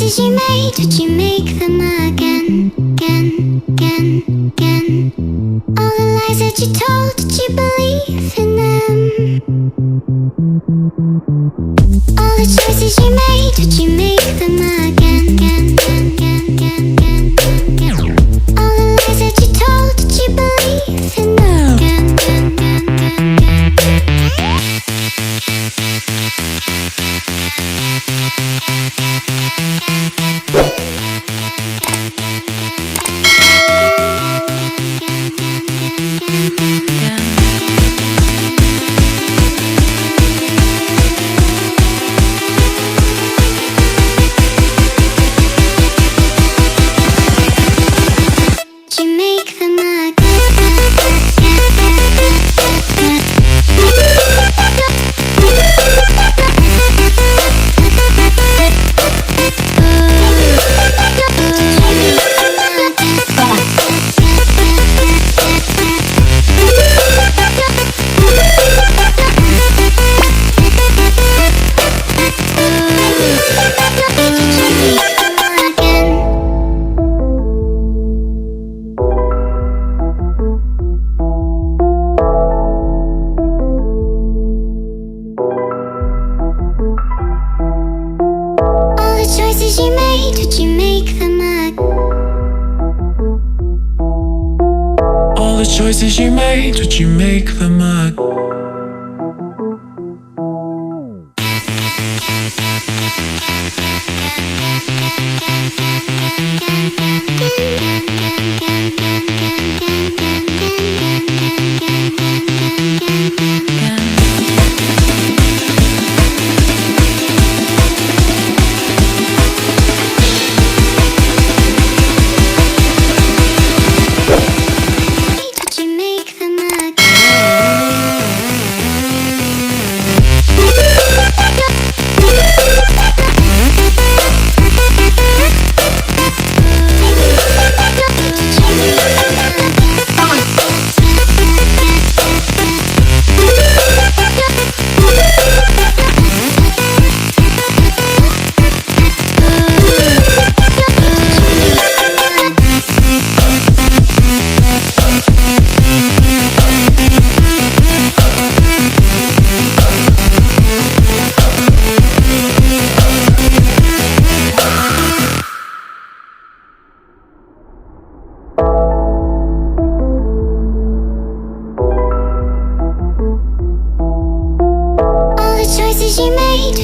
choices you made, would you make them again, again, again, again? All the lies that you told, did you believe in them? All the choices you made, would you make them again, again, again, again, again, again? All the lies that you told, did you believe in them? Again, again, again, again, again. Choices you made, would you make them again? Choices you made,